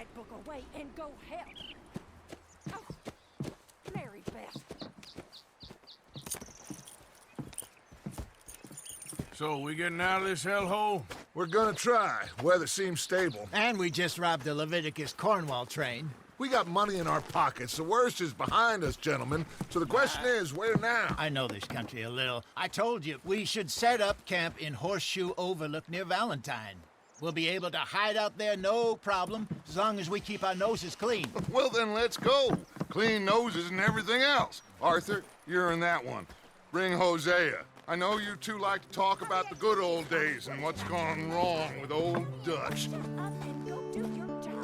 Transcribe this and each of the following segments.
that book away and go help. Oh, Mary Beth. So, we getting out of this hellhole? We're gonna try. Weather seems stable. And we just robbed the Leviticus Cornwall train. We got money in our pockets. The worst is behind us, gentlemen. So the question is, where now? I know this country a little. I told you, we should set up camp in Horseshoe Overlook near Valentine. We'll be able to hide out there, no problem, as long as we keep our noses clean. Well, then let's go. Clean noses and everything else. Arthur, you're in that one. Bring Hosea. I know you two like to talk about the good old days and what's gone wrong with old Dutch. Shut up and go do your job.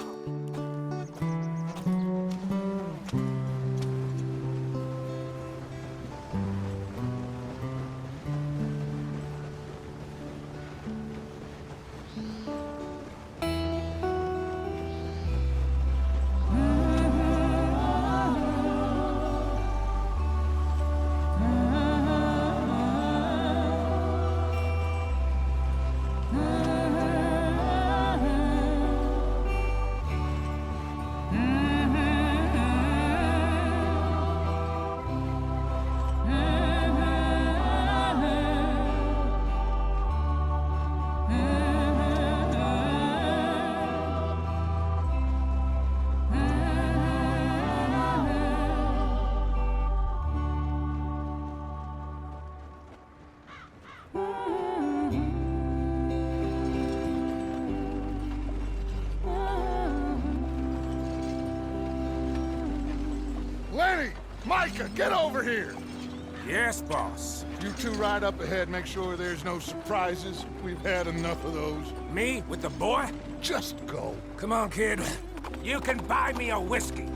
Lenny! Micah, get over here! Yes, boss. You two ride up ahead, make sure there's no surprises. We've had enough of those. Me with the boy? Just go. Come on, kid. You can buy me a whiskey.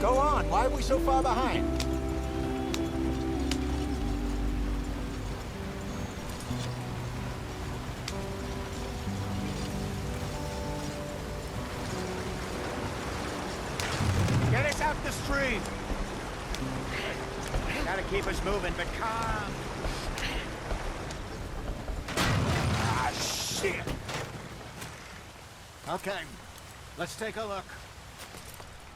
Go on, why are we so far behind? Get us out the stream! Gotta keep us moving, but calm. Ah, shit! Okay, let's take a look.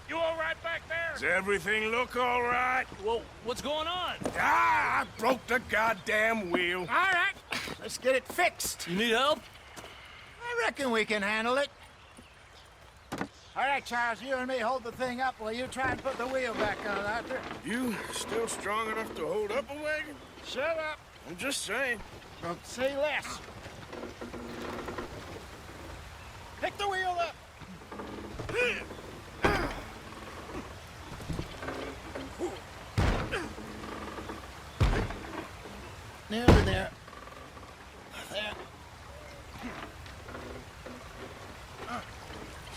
You all right back there? Does everything look all right? Well, what's going on? Ah, I broke the goddamn wheel. All right, let's get it fixed. You need help? I reckon we can handle it. All right, Charles, you and me hold the thing up while you try and put the wheel back on, Arthur. You still strong enough to hold up a wagon? Shut up. I'm just saying. Don't say less. Pick the wheel up. Nearly there. There.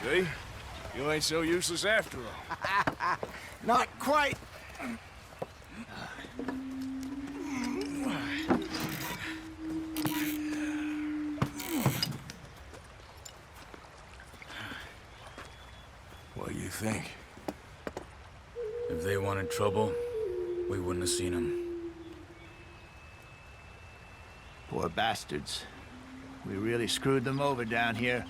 See? You ain't so useless after all. Not quite. What do you think? If they wanted trouble, we wouldn't have seen them. Poor bastards. We really screwed them over down here.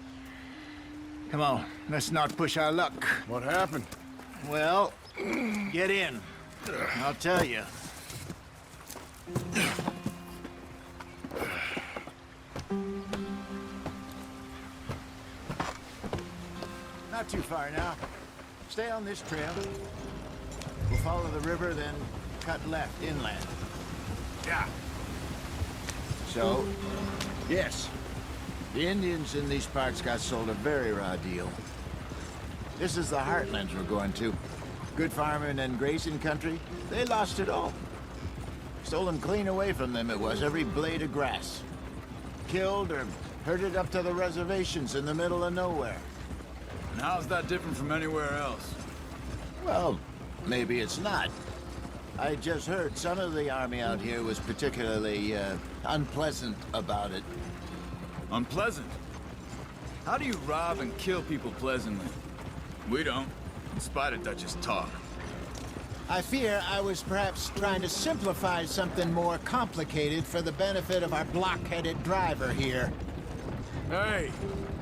Come on, let's not push our luck. What happened? Well, get in. I'll tell you. Not too far now. Stay on this trail. We'll follow the river, then cut left inland. Yeah. So, yes, the Indians in these parts got sold a very raw deal. This is the heartlands we're going to. Good farming and grazing country, they lost it all. Stolen clean away from them it was, every blade of grass. Killed or herded up to the reservations in the middle of nowhere. And how's that different from anywhere else? Well, maybe it's not. I just heard some of the army out here was particularly, unpleasant about it. Unpleasant? How do you rob and kill people pleasantly? We don't, in spite of Dutch's talk. I fear I was perhaps trying to simplify something more complicated for the benefit of our block-headed driver here. Hey,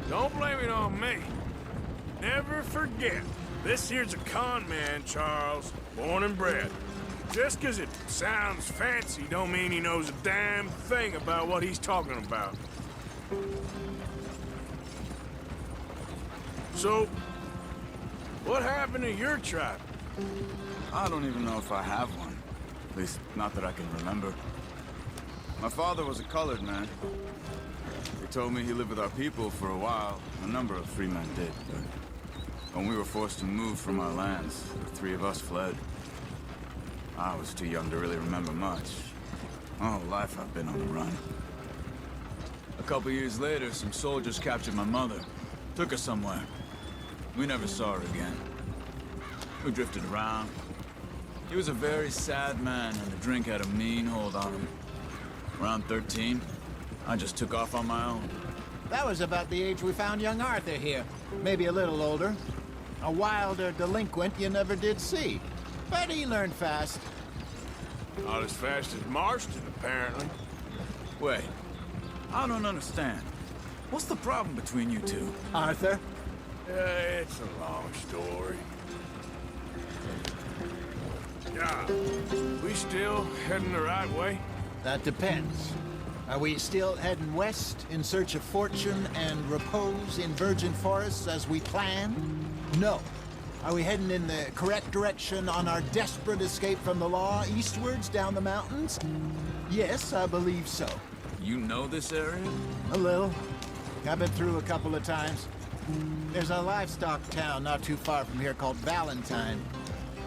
don't blame it on me. Never forget, this here's a con man, Charles, born and bred. Just 'cause it sounds fancy don't mean he knows a damn thing about what he's talking about. So, what happened to your tribe? I don't even know if I have one. At least, not that I can remember. My father was a colored man. He told me he lived with our people for a while. A number of free men did, but when we were forced to move from our lands, the three of us fled. I was too young to really remember much. My whole life I've been on the run. A couple years later, some soldiers captured my mother. Took her somewhere. We never saw her again. We drifted around. He was a very sad man, and the drink had a mean hold on him. Around 13, I just took off on my own. That was about the age we found young Arthur here. Maybe a little older. A wilder delinquent you never did see. But he learned fast. Not as fast as Marston, apparently. Wait, I don't understand. What's the problem between you two? Arthur? It's a long story. Yeah, we still heading the right way? That depends. Are we still heading west in search of fortune and repose in virgin forests as we planned? No. Are we heading in the correct direction on our desperate escape from the law eastwards down the mountains? Yes, I believe so. You know this area? A little. I've been through a couple of times. There's a livestock town not too far from here called Valentine.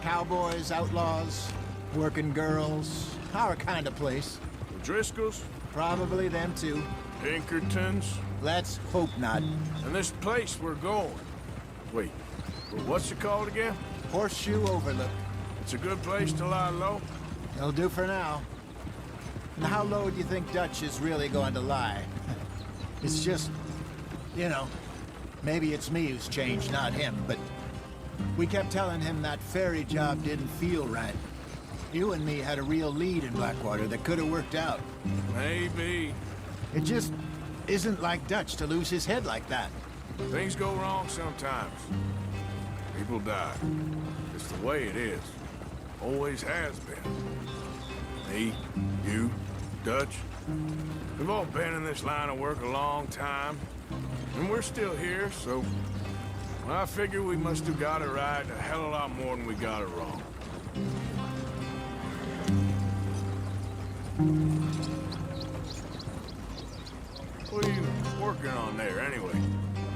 Cowboys, outlaws, working girls, our kind of place. The Driscolls? Probably them too. Pinkertons? Let's hope not. And this place we're going. Wait, what's it called again? Horseshoe Overlook. It's a good place to lie low? It'll do for now. And how low do you think Dutch is really going to lie? It's just, you know, maybe it's me who's changed, not him, but we kept telling him that ferry job didn't feel right. You and me had a real lead in Blackwater that could have worked out. Maybe. It just isn't like Dutch to lose his head like that. Things go wrong sometimes. People die. It's the way it is. Always has been. Me, you, Dutch. We've all been in this line of work a long time. And we're still here, so I figure we must have got it right a hell of a lot more than we got it wrong. What are you working on there, anyway?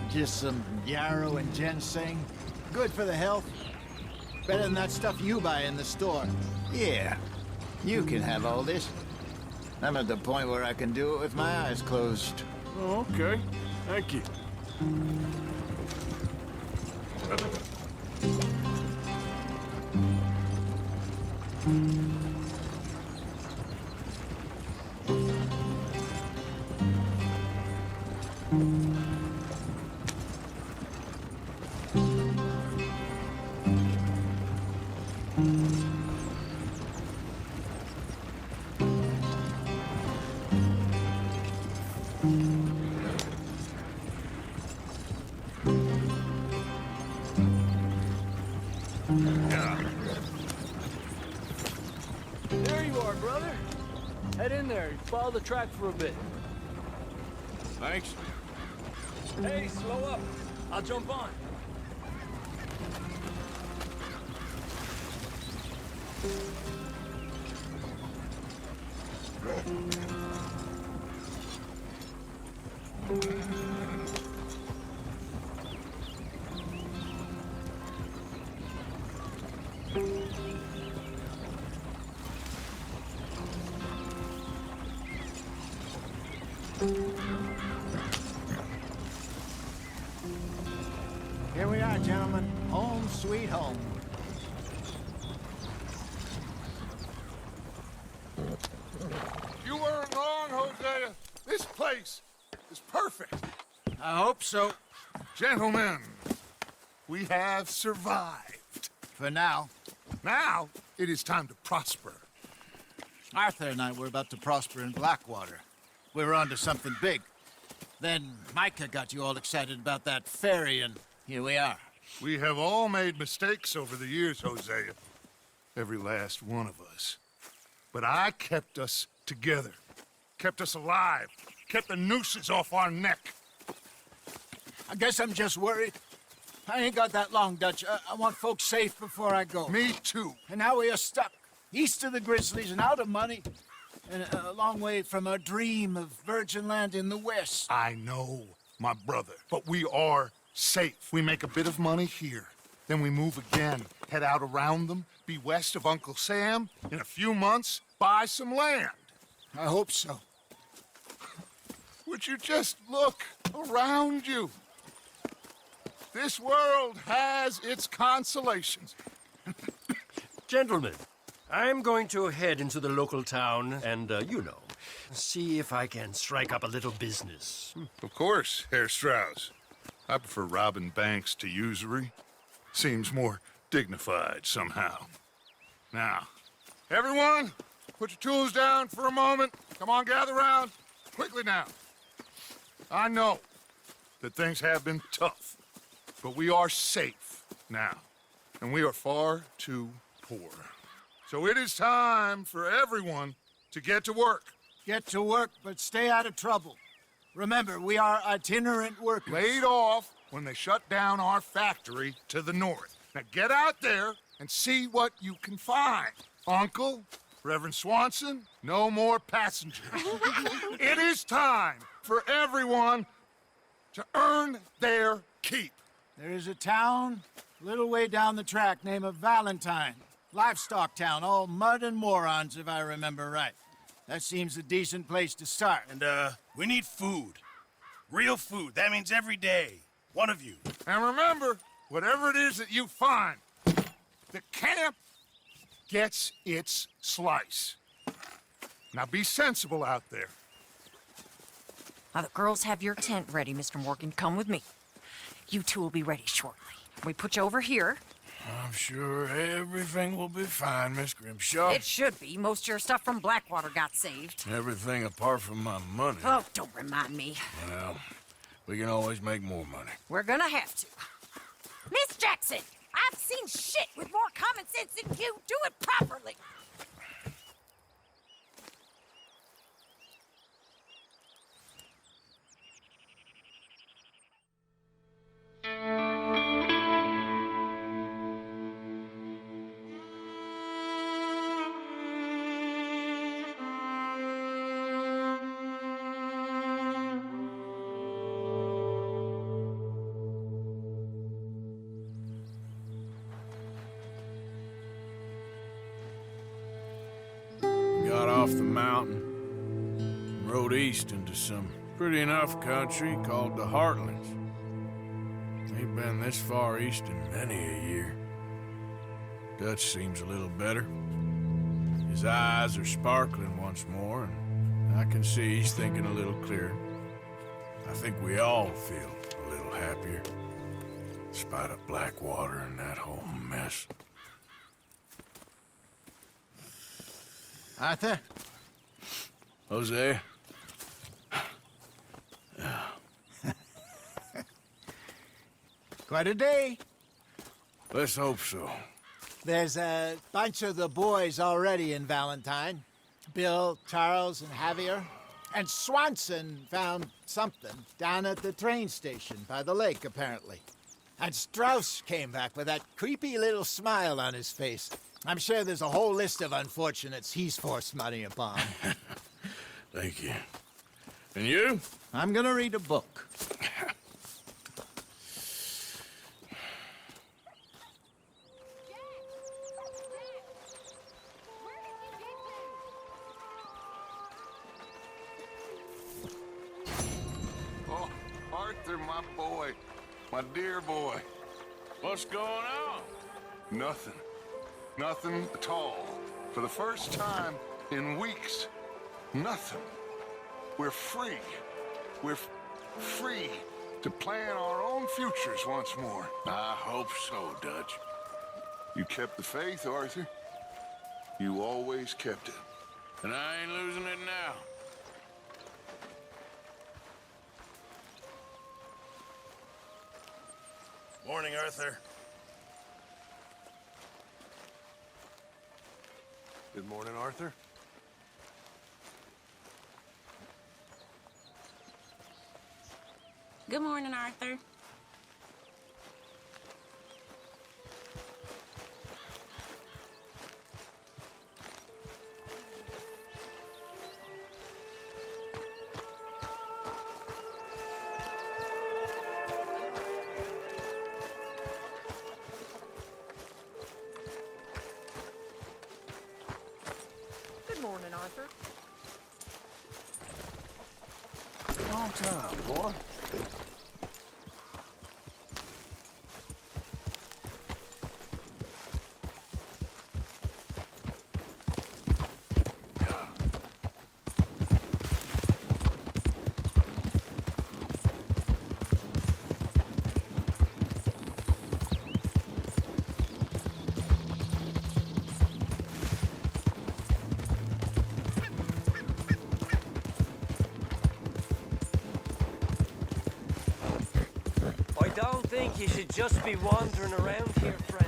Just some yarrow and ginseng. Good for the health. Better than that stuff you buy in the store. Yeah, you can have all this. I'm at the point where I can do it with my eyes closed. Oh, okay. Thank you. There you are, brother. Head in there. Follow the track for a bit. Thanks. Hey, slow up. I'll jump on. Here we are, gentlemen. Home sweet home. place is perfect. I hope so. Gentlemen, we have survived. For now. Now, it is time to prosper. Arthur and I were about to prosper in Blackwater. We were onto something big. Then Micah got you all excited about that ferry, and here we are. We have all made mistakes over the years, Hosea. Every last one of us. But I kept us together. Kept us alive. Kept the nooses off our neck. I guess I'm just worried. I ain't got that long, Dutch. I want folks safe before I go. Me too. And now we are stuck, east of the Grizzlies and out of money, and a long way from our dream of virgin land in the west. I know, my brother, but we are safe. We make a bit of money here, then we move again, head out around them, be west of Uncle Sam, in a few months, buy some land. I hope so. Would you just look around you? This world has its consolations. Gentlemen, I'm going to head into the local town and, see if I can strike up a little business. Of course, Herr Strauss. I prefer robbing banks to usury. Seems more dignified somehow. Now, everyone, put your tools down for a moment. Come on, gather round. Quickly now. I know that things have been tough, but we are safe now, and we are far too poor. So it is time for everyone to get to work. Get to work, but stay out of trouble. Remember, we are itinerant workers. Laid off when they shut down our factory to the north. Now get out there and see what you can find. Uncle, Reverend Swanson, no more passengers. It is time for everyone to earn their keep. There is a town a little way down the track named Valentine. Livestock town, all mud and morons, if I remember right. That seems a decent place to start. And, we need food. Real food. That means every day. One of you. And remember, whatever it is that you find, the camp gets its slice. Now be sensible out there. Now, the girls have your tent ready, Mr. Morgan. Come with me. You two will be ready shortly. We put you over here. I'm sure everything will be fine, Miss Grimshaw. It should be. Most of your stuff from Blackwater got saved. Everything apart from my money. Oh, don't remind me. Well, we can always make more money. We're gonna have to. Miss Jackson, I've seen shit with more common sense than you. Do it properly. Got off the mountain, rode east into some pretty enough country called the Heartlands. Ain't been this far east in many a year. Dutch seems a little better. His eyes are sparkling once more, and I can see he's thinking a little clearer. I think we all feel a little happier, in spite of Blackwater and that whole mess. Arthur? Jose? Quite a day. Let's hope so. There's a bunch of the boys already in Valentine. Bill, Charles, and Javier. And Swanson found something down at the train station by the lake, apparently. And Strauss came back with that creepy little smile on his face. I'm sure there's a whole list of unfortunates he's forced money upon. Thank you. And you? I'm gonna read a book. Oh, Arthur, my boy. My dear boy. What's going on? Nothing. Nothing at all. For the first time in weeks, nothing. We're free. we're free to plan our own futures once more. I hope so, Dutch. You kept the faith, Arthur. You always kept it. And I ain't losing it now. Morning, Arthur. Good morning, Arthur. Good morning, Arthur. Good morning, Arthur. Long time, boy. I don't think you should just be wandering around here, friend.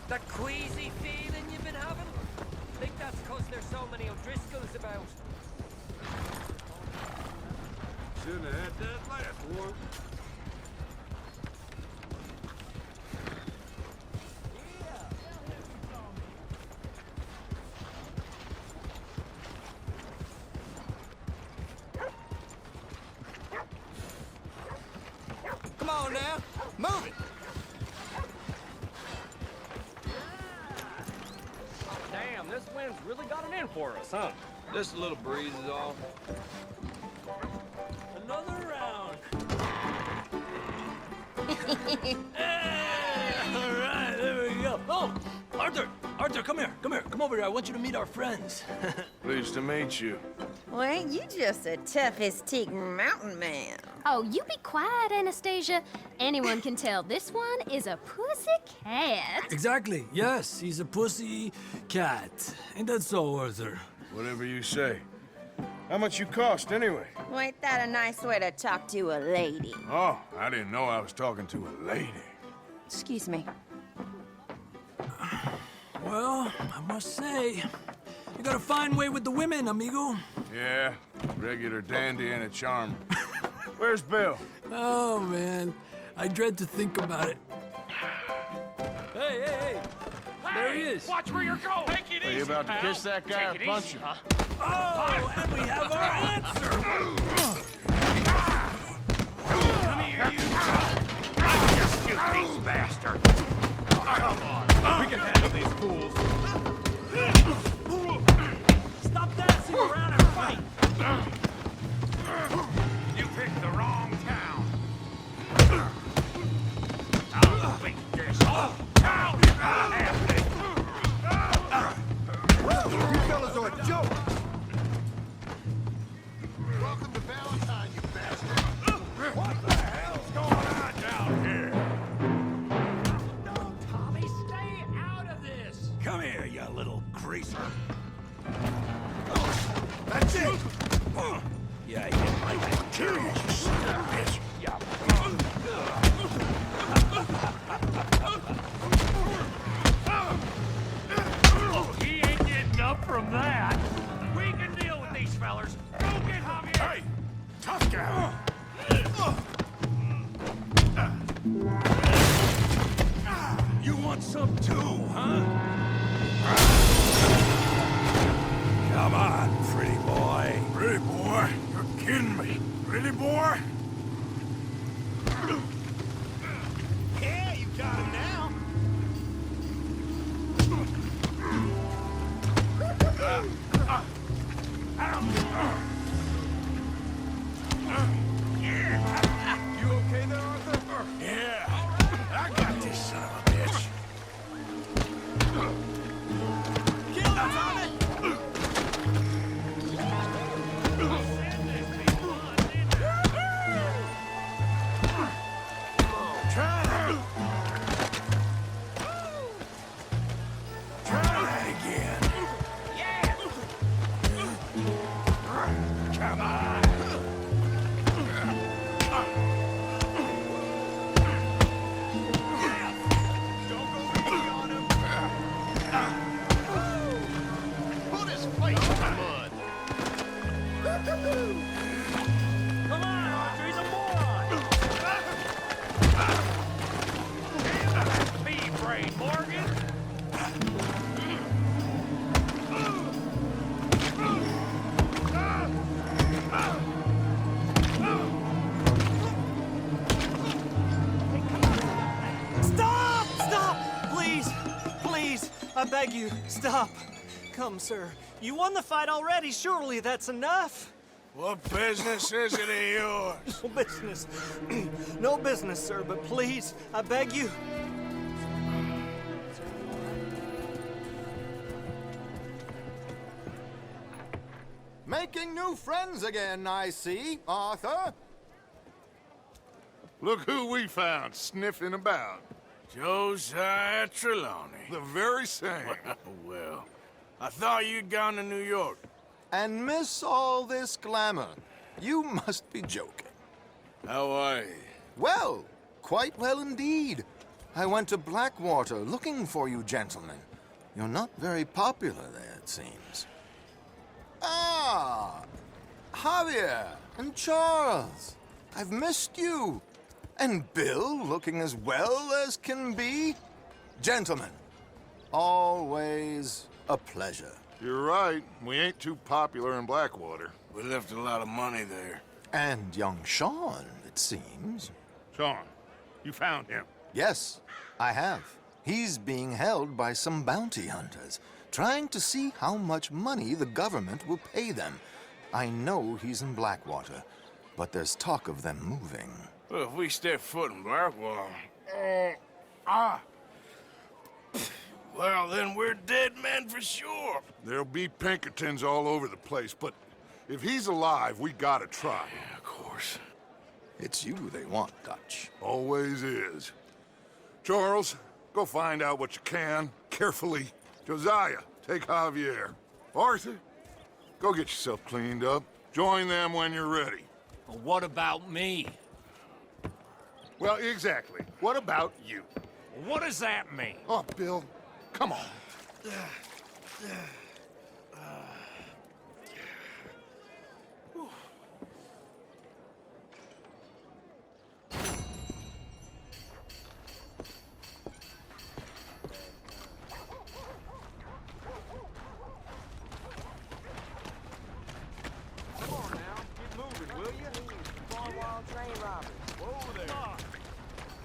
That queasy feeling you've been having? Think that's 'cause there's so many O'Driscolls about. Shouldn't have had that last one. Come on now, move it! Damn, this wind's really got it in for us, huh? Just a little breeze is all. Another round. Hey, all right, there we go. Oh, Arthur, come here, come over here. I want you to meet our friends. Pleased to meet you. Well, ain't you just a tough-as-teak mountain man? Oh, you be quiet, Anastasia. Anyone can tell this one is a pussy cat. Exactly. Yes, he's a pussy cat. Ain't that so, Arthur? Whatever you say. How much you cost, anyway? Well, ain't that a nice way to talk to a lady? Oh, I didn't know I was talking to a lady. Excuse me. Well, I must say, you got a fine way with the women, amigo. Yeah, regular dandy and a charm. Where's Bill? Oh, man. I dread to think about it. Hey! There he is. Watch where you're going. Take it Are easy, you about to pal. kiss that guy or Take it punch easy, him? huh? Oh, and we have our answer. Come here, you. I'll just shoot these bastards. Come on. We can handle these fools. Stop dancing around and fight. You picked the wrong town. I'll beat this whole town if I have to. You fellas are a joke! Welcome to Valentine, you bastard. What the hell's going on down here? No, Tommy, stay out of this. Come here, you little greaser. That's it! Yeah, you might have killed you, son of a bitch. Yeah. Oh, he ain't getting up from that. We can deal with these fellers. Go get Javier. You want some too, huh? Come on, pretty boy. Pretty boy? You're kidding me. Pretty boy? Yeah, you got him now. You okay there, Arthur? Yeah. I got this son of a bitch. Kill him, Tommy! Try that again. Come on! Don't go easy on him. Put his face in the mud. Come on, Arthur, he's a moron. Pea-brain, Morgan. Stop! Stop! Please! Please! I beg you, stop. Come, sir. You won the fight already. Surely that's enough. What business is it of yours? No business. No business, sir, but please, I beg you. Making new friends again, I see, Arthur. Look who we found sniffing about. Josiah Trelawney. The very same. Well, I thought you'd gone to New York. And miss all this glamour. You must be joking. How are you? Well, quite well indeed. I went to Blackwater looking for you gentlemen. You're not very popular there, it seems. Ah, Javier and Charles. I've missed you. And Bill looking as well as can be. Gentlemen, always a pleasure. You're right. We ain't too popular in Blackwater. We left a lot of money there. And young Sean, it seems. Sean, you found him. Yes, I have. He's being held by some bounty hunters, trying to see how much money the government will pay them. I know he's in Blackwater, but there's talk of them moving. Well, if we step foot in Blackwater... Well, then we're dead men for sure. There'll be Pinkertons all over the place, but if he's alive, we gotta try. Yeah, of course. It's you they want, Dutch. Always is. Charles, go find out what you can, carefully. Josiah, take Javier. Arthur, go get yourself cleaned up. Join them when you're ready. Well, what about me? Well, exactly. What about you? What does that mean? Oh, Bill, come on.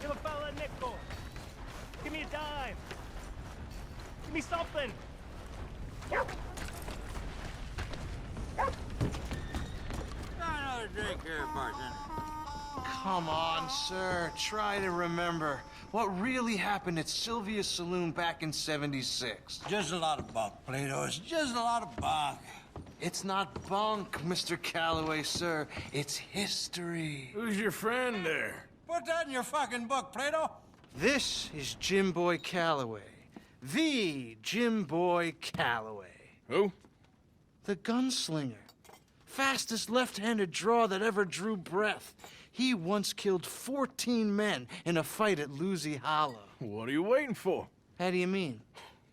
Give a fella a nickel. Give me a dime. Give me something. Another drink here, Marston. Come on, sir. Try to remember what really happened at Sylvia's Saloon back in '76. Just a lot of bunk, Plato. It's just a lot of bunk. It's not bunk, Mr. Calloway, sir. It's history. Who's your friend there? Put that in your fucking book, Plato. This is Jim Boy Calloway. The Jim Boy Calloway. Who? The gunslinger. Fastest left-handed draw that ever drew breath. He once killed 14 men in a fight at Lucy Hollow. What are you waiting for? How do you mean?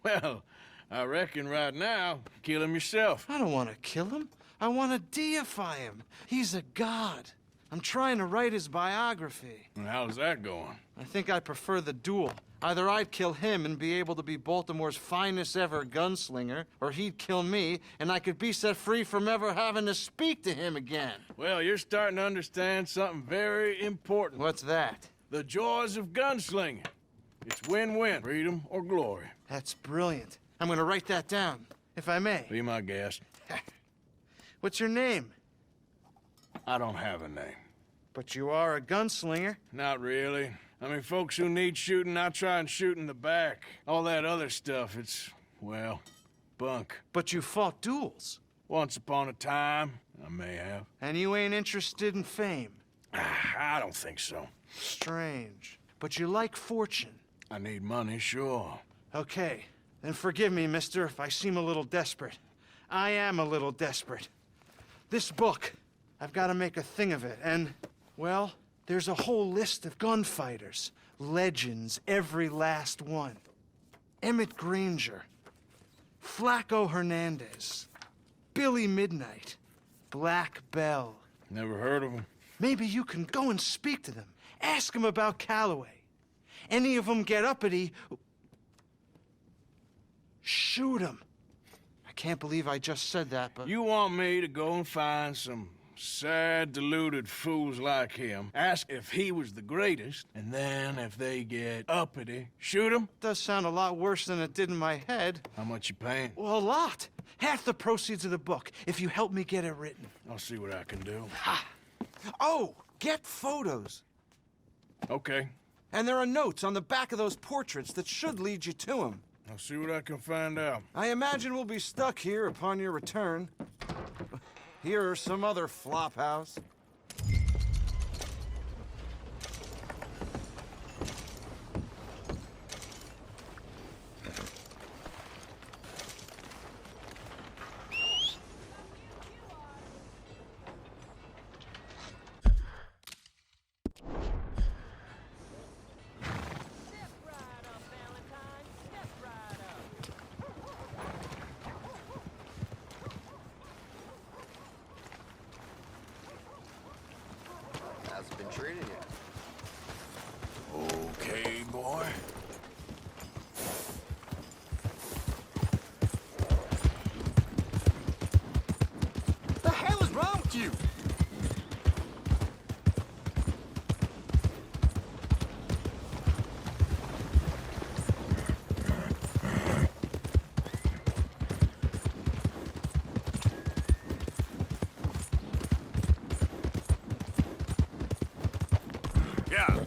Well, I reckon right now, kill him yourself. I don't want to kill him. I want to deify him. He's a god. I'm trying to write his biography. And how's that going? I think I prefer the duel. Either I'd kill him and be able to be Baltimore's finest ever gunslinger, or he'd kill me and I could be set free from ever having to speak to him again. Well, you're starting to understand something very important. What's that? The joys of gunslinging. It's win-win, freedom or glory. That's brilliant. I'm gonna write that down, if I may. Be my guest. What's your name? I don't have a name. But you are a gunslinger. Not really. I mean, folks who need shooting, I try and shoot in the back. All that other stuff, it's, well, bunk. But you fought duels. Once upon a time, I may have. And you ain't interested in fame. I don't think so. Strange. But you like fortune. I need money, sure. Okay. Then forgive me, mister, if I seem a little desperate. I am a little desperate. This book, I've got to make a thing of it, and, well, there's a whole list of gunfighters. Legends, every last one. Emmett Granger. Flaco Hernandez. Billy Midnight. Black Bell. Never heard of them. Maybe you can go and speak to them. Ask them about Calloway. Any of them get uppity, shoot them. I can't believe I just said that, but... You want me to go and find some sad, deluded fools like him, ask if he was the greatest, and then if they get uppity, shoot him? Does sound a lot worse than it did in my head. How much you paying? Well, a lot. Half the proceeds of the book, if you help me get it written. I'll see what I can do. Ha! Oh, get photos. Okay. And there are notes on the back of those portraits that should lead you to him. I'll see what I can find out. I imagine we'll be stuck here upon your return. Here or some other flophouse. How's it been treating you? Okay, boy. The hell is wrong with you? Yeah.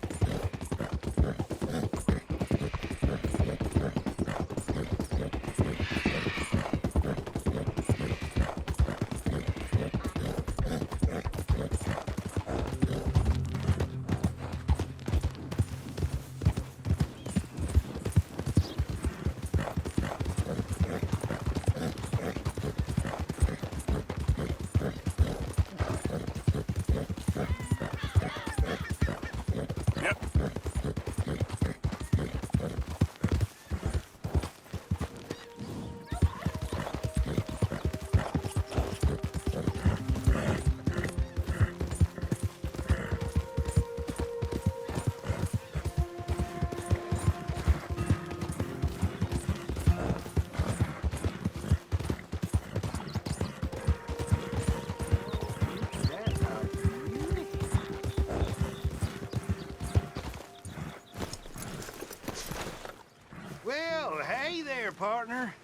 Well, hey there, partner.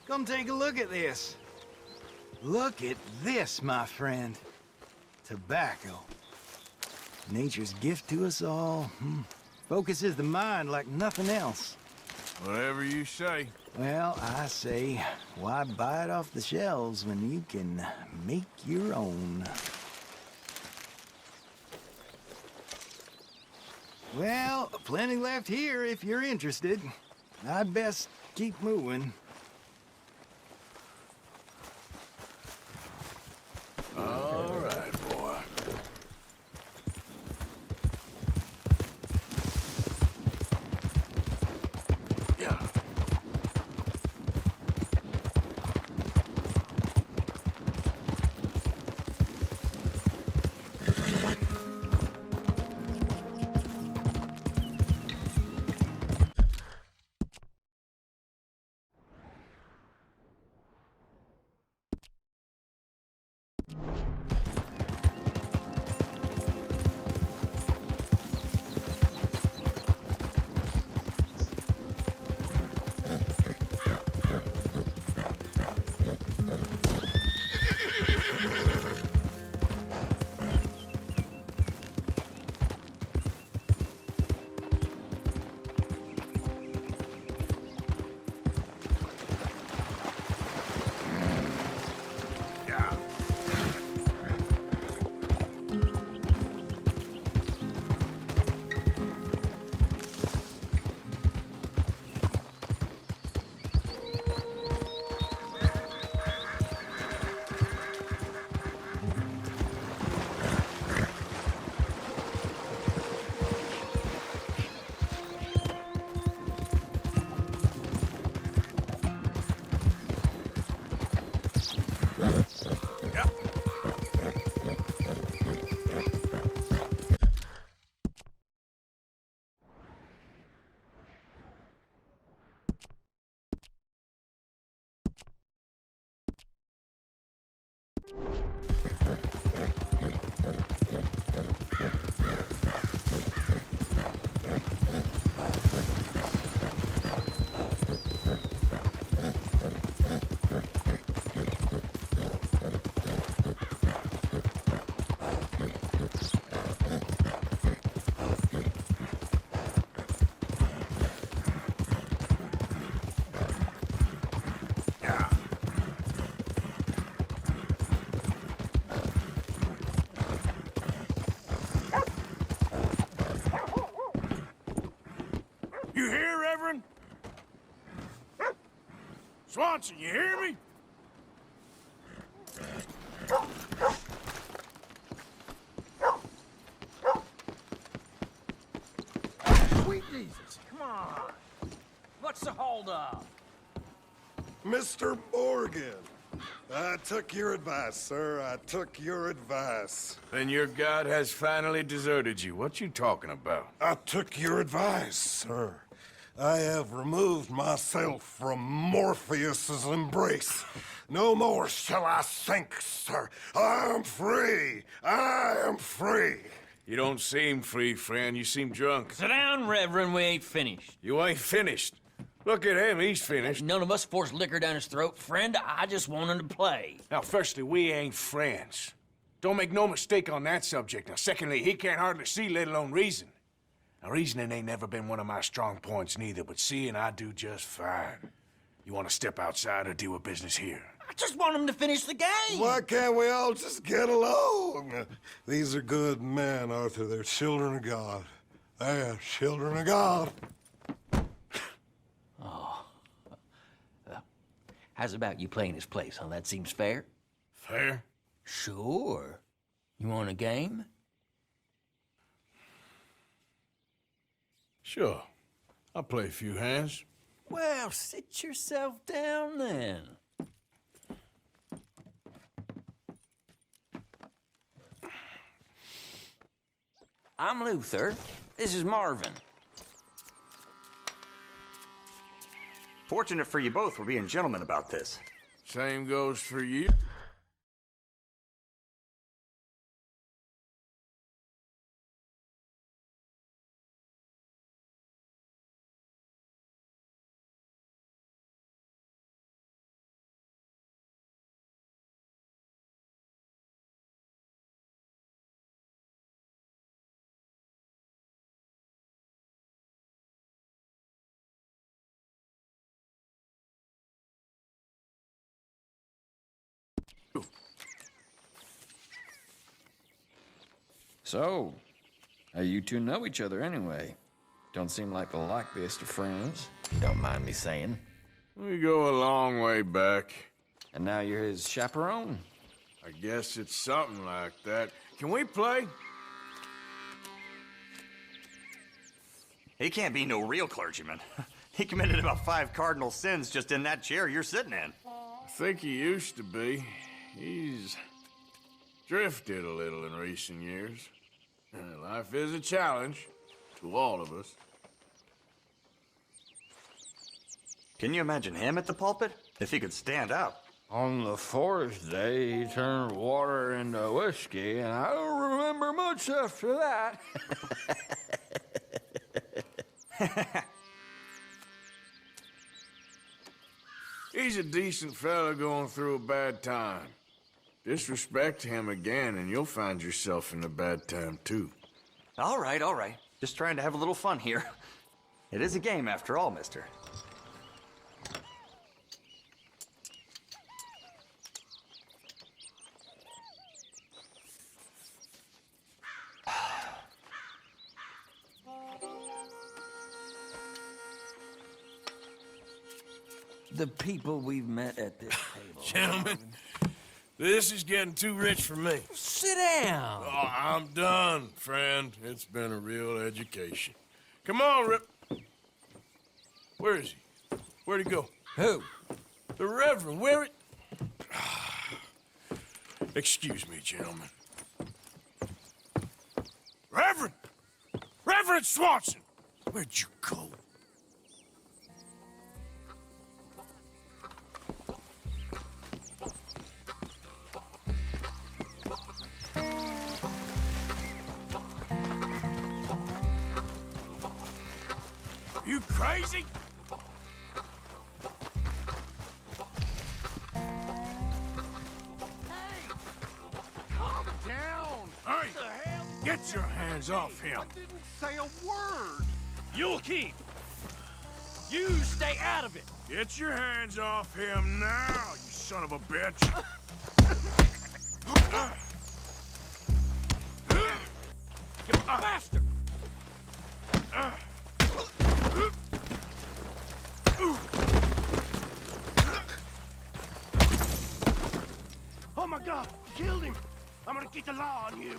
Come take a look at this. Look at this, my friend. Tobacco. Nature's gift to us all. Focuses the mind like nothing else. Whatever you say. Well, I say, why buy it off the shelves when you can make your own? Well, plenty left here if you're interested. I'd best keep moving. All right, boy. Yeah. You hear, Reverend? Swanson, you hear me? Sweet Jesus, come on. What's the holdup? Mr. Morgan, I took your advice, sir. I took your advice. Then your god has finally deserted you. What you talking about? I took your advice, sir. I have removed myself from Morpheus's embrace. No more shall I sink, sir. I am free. I am free. You don't seem free, friend. You seem drunk. Sit down, Reverend. We ain't finished. You ain't finished. Look at him. He's finished. None of us forced liquor down his throat. Friend, I just want him to play. Now, firstly, we ain't friends. Don't make no mistake on that subject. Now, secondly, he can't hardly see, let alone reason. Now, reasoning ain't never been one of my strong points neither, but seeing I do just fine. You want to step outside or deal with business here? I just want him to finish the game. Why can't we all just get along? These are good men, Arthur. They're children of God. They are children of God. How's about you playing his place, huh? That seems fair? Fair? Sure. You want a game? Sure. I'll play a few hands. Well, sit yourself down then. I'm Luther. This is Marvin. Fortunate for you both, we're being gentlemen about this. Same goes for you. So, how you two know each other anyway? Don't seem like the likeliest of friends. Don't mind me saying. We go a long way back. And now you're his chaperone? I guess it's something like that. Can we play? He can't be no real clergyman. He committed about 5 cardinal sins just in that chair you're sitting in. I think he used to be. He's drifted a little in recent years. Life is a challenge to all of us. Can you imagine him at the pulpit? If he could stand up. On the fourth day, he turned water into whiskey, and I don't remember much after that. He's a decent fella going through a bad time. Disrespect him again, and you'll find yourself in a bad time, too. All right, all right. Just trying to have a little fun here. It is a game after all, mister. The people we've met at this table. Gentlemen, this is getting too rich for me. Sit down. Oh, I'm done, friend. It's been a real education. Come on, Rip. Where is he? Where'd he go? Who? The Reverend. Where it? Excuse me, gentlemen. Reverend! Reverend Swanson! Where'd you go? You crazy? Calm down! Hey! What the hell? Get your hands off him! I didn't say a word! You'll keep. You stay out of it. Get your hands off him now, you son of a bitch! You bastard! Oh my God, you killed him! I'm gonna get the law on you.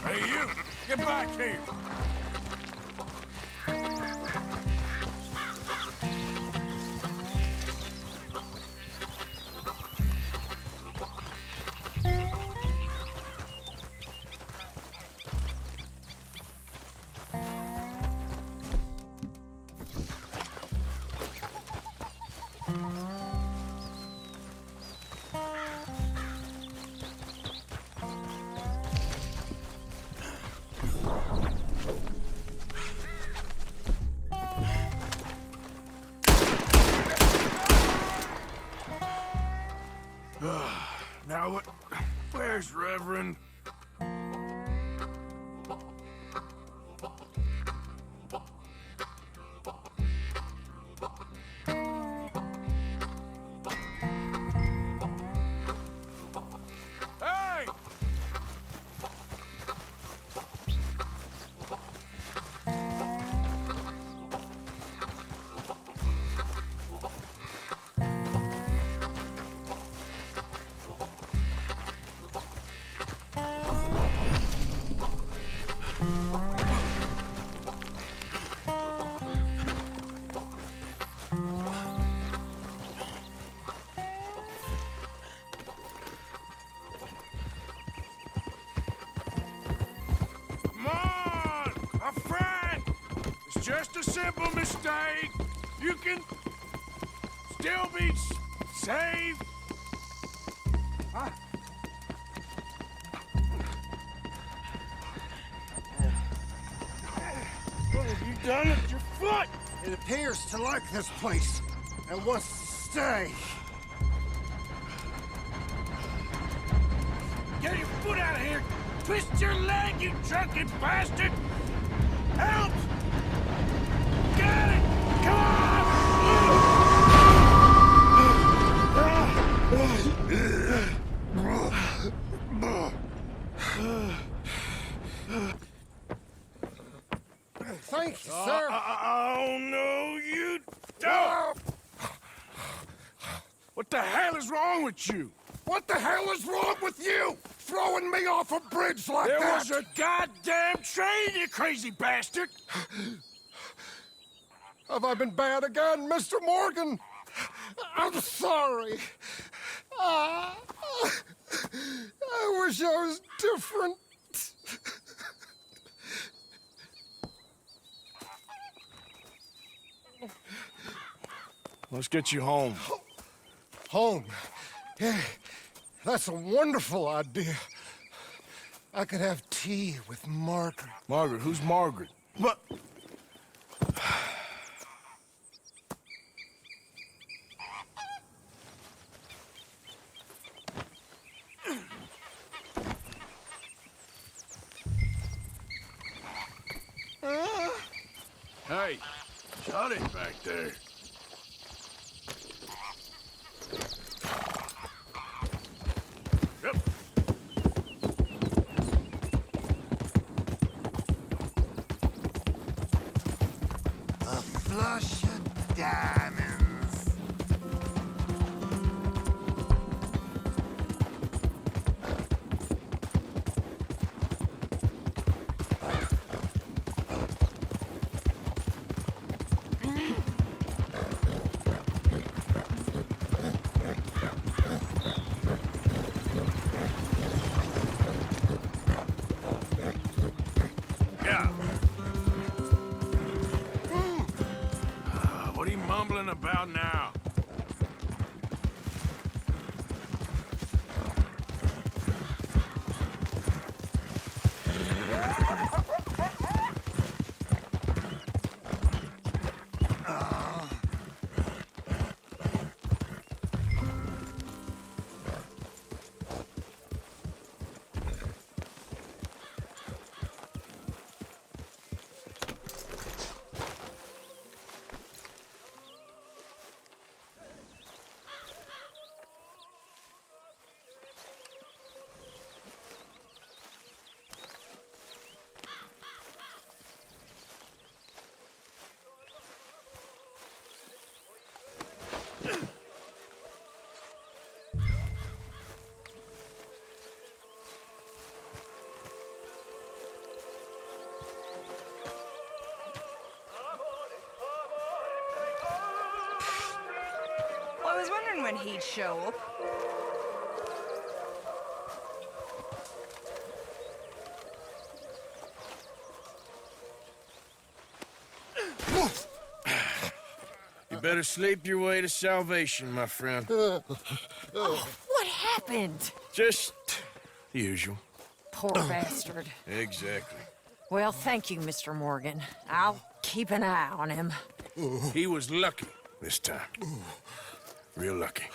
Hey, you! Get back here! Now what? Where's Reverend? Hey! Just a simple mistake. You can still be saved. Huh? What have you done with your foot? It appears to like this place and wants to stay. Get your foot out of here. Twist your leg, you drunken bastard. Help! Get it! Come Thank you, sir. Oh, no, you don't! What the hell is wrong with you? What the hell is wrong with you? Throwing me off a bridge like that? There was a goddamn train, you crazy bastard! Have I been bad again, Mr. Morgan? I'm sorry. I wish I was different. Let's get you home. Home? Yeah, that's a wonderful idea. I could have tea with Margaret. Margaret? Who's Margaret? What? Hey, shut it back there. Yep. A flush of diamonds. Yeah. What are you mumbling about now? Well, I was wondering when he'd show up. You better sleep your way to salvation, my friend. Oh, what happened? Just the usual. Poor bastard. Exactly. Well, thank you, Mr. Morgan. I'll keep an eye on him. He was lucky this time. Real lucky.